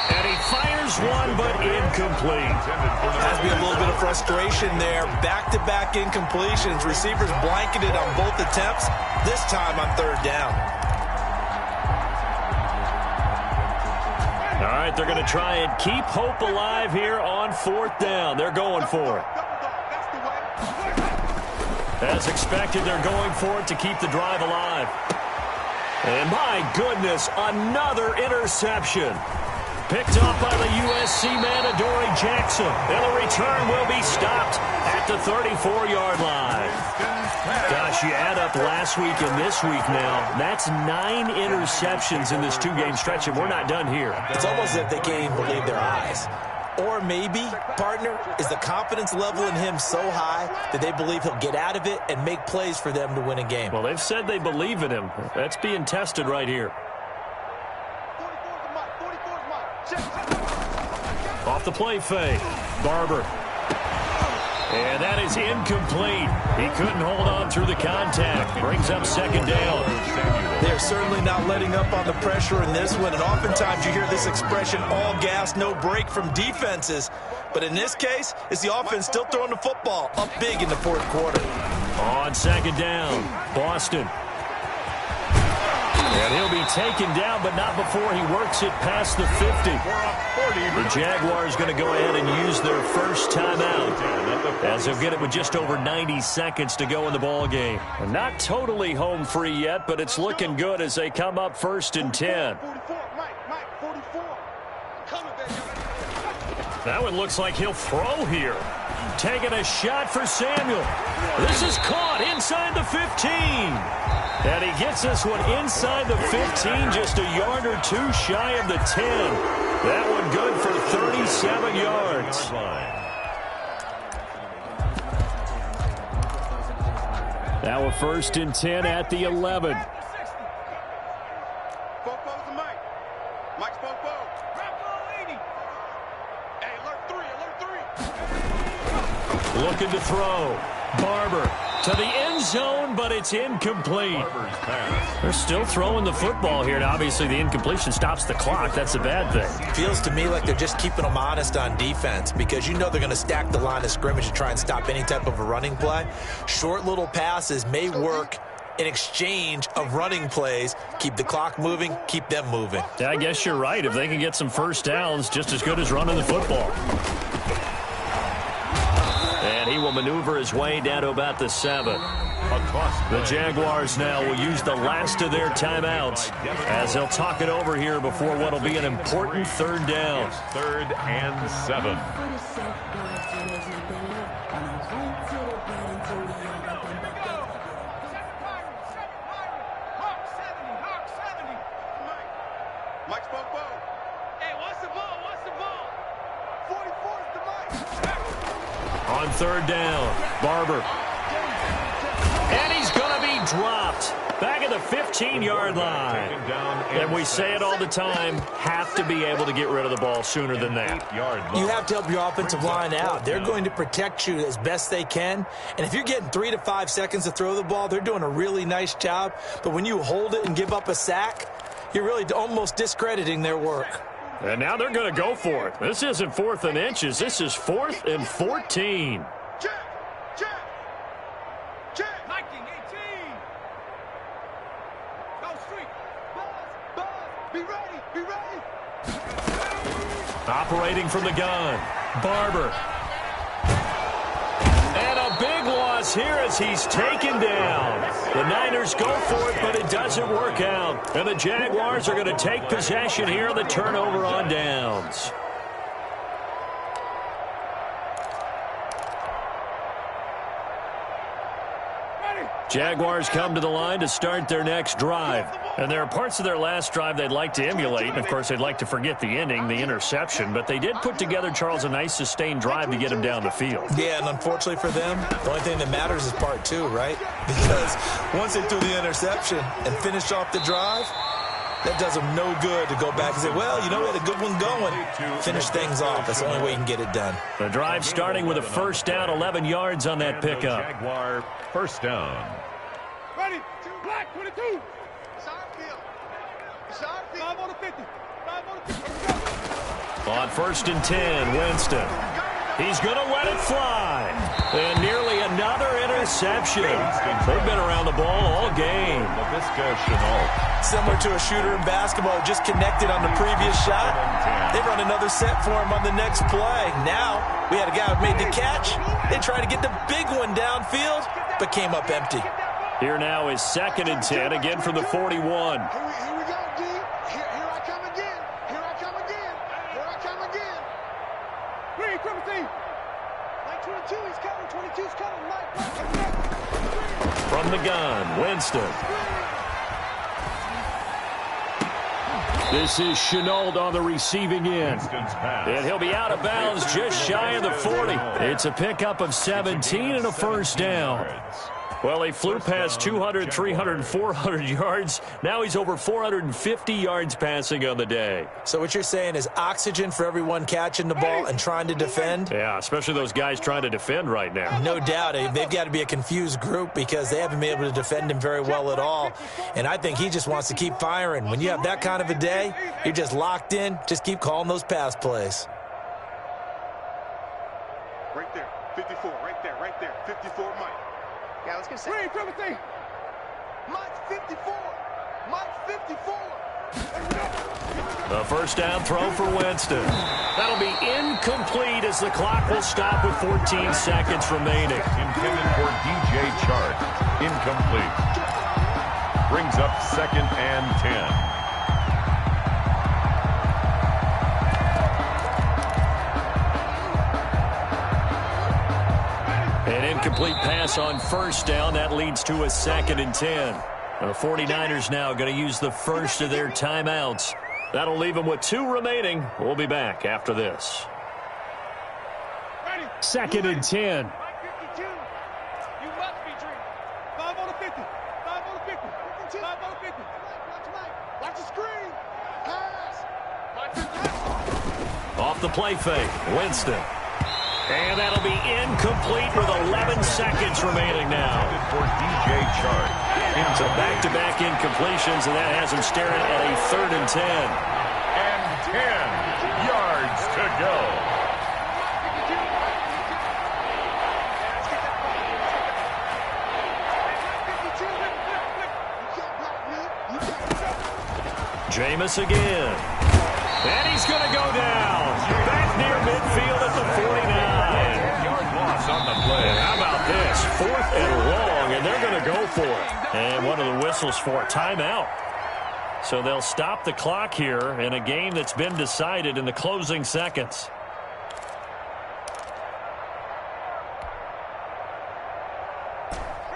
And he fires one, but incomplete. Has to be a little bit of frustration there. Back-to-back incompletions. Receivers blanketed on both attempts, this time on 3rd down. All right, they're going to try and keep hope alive here on 4th down. They're going for it. As expected, they're going for it to keep the drive alive. And my goodness, another interception. Picked up by the USC man, Adoree Jackson. And the return will be stopped at the 34-yard line. Gosh, you add up last week and this week now. That's 9 interceptions in this 2-game stretch, and we're not done here. It's almost as if they can't even believe their eyes. Or maybe, partner, is the confidence level in him so high that they believe he'll get out of it and make plays for them to win a game. Well, they've said they believe in him. That's being tested right here. Off the play fake. Barber. And that is incomplete. He couldn't hold on through the contact. Brings up 2nd down. They're certainly not letting up on the pressure in this one. And oftentimes you hear this expression, all gas, no break from defenses. But in this case, it's the offense still throwing the football up big in the 4th quarter. On 2nd down, Boston. And he'll be taken down, but not before he works it past the 50. The Jaguars going to go ahead and use their first timeout, as they'll get it with just over 90 seconds to go in the ball game. And not totally home free yet, but it's looking good as they come up 1st and 10. That one looks like he'll throw here. Taking a shot for Samuel. This is caught inside the 15. And he gets this one inside the 15, just a yard or two shy of the 10. That one good for 37 yards. Now a 1st and 10 at the 11. Looking to throw. Barber to the end zone, but it's incomplete. They're still throwing the football here, and obviously the incompletion stops the clock. That's a bad thing. Feels to me like they're just keeping them honest on defense, because you know they're going to stack the line of scrimmage and try and stop any type of a running play. Short little passes may work in exchange of running plays. Keep the clock moving, keep them moving. Yeah, I guess you're right. If they can get some first downs, just as good as running the football. And he will maneuver his way down to about the 7. The Jaguars now will use the last of their timeouts as they'll talk it over here before what will be an important 3rd down. 3rd and 7. On 3rd down, Barber. And he's going to be dropped back at the 15-yard line. And we say it all the time, have to be able to get rid of the ball sooner than that. You have to help your offensive line out. They're going to protect you as best they can. And if you're getting 3 to 5 seconds to throw the ball, they're doing a really nice job. But when you hold it and give up a sack, you're really almost discrediting their work. And now they're going to go for it. This isn't 4th and inches. This is 4th and 14. Operating from the gun, Barber. And a big loss here as he's taken down. The Niners go for it, but it doesn't work out. And the Jaguars are going to take possession here on the turnover on downs. Jaguars come to the line to start their next drive. And there are parts of their last drive they'd like to emulate. And, of course, they'd like to forget the ending, the interception. But they did put together, Charles, a nice sustained drive to get him down the field. Yeah, and unfortunately for them, the only thing that matters is part 2, right? Because once they threw the interception and finished off the drive, that does them no good to go back and say, well, you know, we had a good one going. Finish things off. That's the only way you can get it done. The drive starting with a 1st down, 11 yards on that pickup. Jaguar 1st down. Ready, black, 22. Sharp field. 5 on the 50. 5 on the 50. On 1st and 10, Winston. He's going to let it fly. And nearly another interception. They've been around the ball all game. Similar to a shooter in basketball, just connected on the previous shot. They run another set for him on the next play. Now, we had a guy who made the catch. They tried to get the big one downfield, but came up empty. Here now is 2nd and 10, again from the 41. Here we go, D. Here I come again. Here I come again. Here I come again. Green, Timothy. Like 22, he's coming. 22's coming. Mike. From the gun, Winston. This is Chenault on the receiving end. And he'll be out of bounds just shy of the 40. It's a pickup of 17 and a 1st down. Well, he flew past 200, 300, 400 yards. Now he's over 450 yards passing on the day. So what you're saying is oxygen for everyone catching the ball and trying to defend? Yeah, especially those guys trying to defend right now. No doubt. They've got to be a confused group because they haven't been able to defend him very well at all. And I think he just wants to keep firing. When you have that kind of a day, you're just locked in. Just keep calling those pass plays. Right there. 54. Right there. Right there. 54, Mike. Yeah, I was going to say. Green, Timothy. Mike, 54. Mike 54. The first down throw for Winston. That'll be incomplete as the clock will stop with 14 seconds remaining. Intended for DJ Chark. Incomplete. Brings up 2nd and 10. An incomplete pass on first down. That leads to a 2nd and 10. The 49ers now going to use the first of their timeouts. That'll leave them with 2 remaining. We'll be back after this. 2nd and 10. Mike 52. You must be dreaming. 5 on the 50. 5 on the 50. 5 on the 50. Watch Mike. Watch the screen. Pass. Off the play fake, Winston. And that'll be incomplete with 11 seconds remaining now. For DJ Chark. So back-to-back incompletions, and that has him staring at a 3rd and 10. And 10 yards to go. Jameis again. And he's going to go down. Back near midfield at the 49. 4-yard loss on the play. How about this? 4th and long, and they're going to go for it. And one of the whistles for a timeout. So they'll stop the clock here in a game that's been decided in the closing seconds.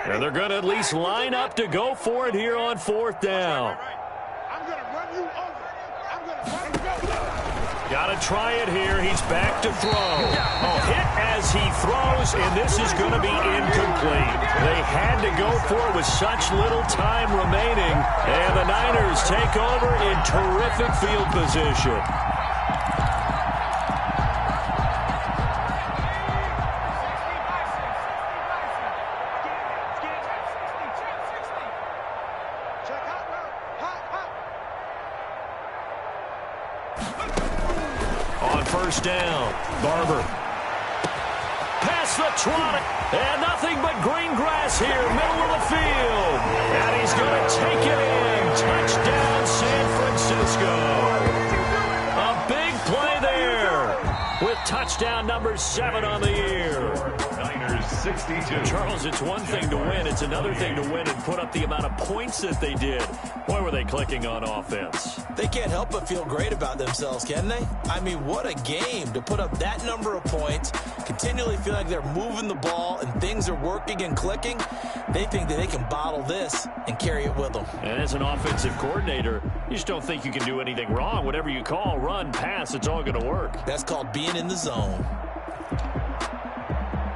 And they're going to at least line up to go for it here on 4th down. I'm going to run you over. I'm going to run you over. Got to try it here. He's back to throw. Hit as he throws, and this is going to be incomplete. They had to go for it with such little time remaining, and the Niners take over in terrific field position. On first down, Barber. Past the trot, and nothing but green grass here, middle of the field. And he's going to take it in. Touchdown, San Francisco. A big play there with touchdown number 7 on the year. Niners 62. Charles, it's one thing to win. It's another thing to win and put up the amount of points that they did. Boy, were they clicking on offense. They can't help but feel great about themselves, can they? I mean, what a game to put up that number of points, continually feel like they're moving the ball and things are working and clicking. They think that they can bottle this and carry it with them. And as an offensive coordinator, you just don't think you can do anything wrong. Whatever you call, run, pass, it's all going to work. That's called being in the zone.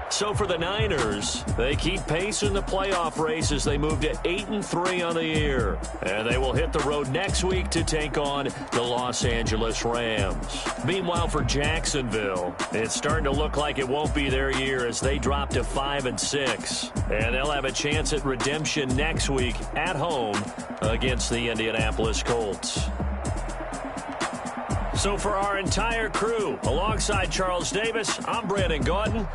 So for the Niners, they keep pace in the playoff race as they move to 8-3 on the year. And they will hit the road next week to take on the Los Angeles Rams. Meanwhile, for Jacksonville, it's starting to look like it won't be their year as they drop to 5-6. And they'll have a chance at redemption next week at home against the Indianapolis Colts. So for our entire crew, alongside Charles Davis, I'm Brandon Gauton.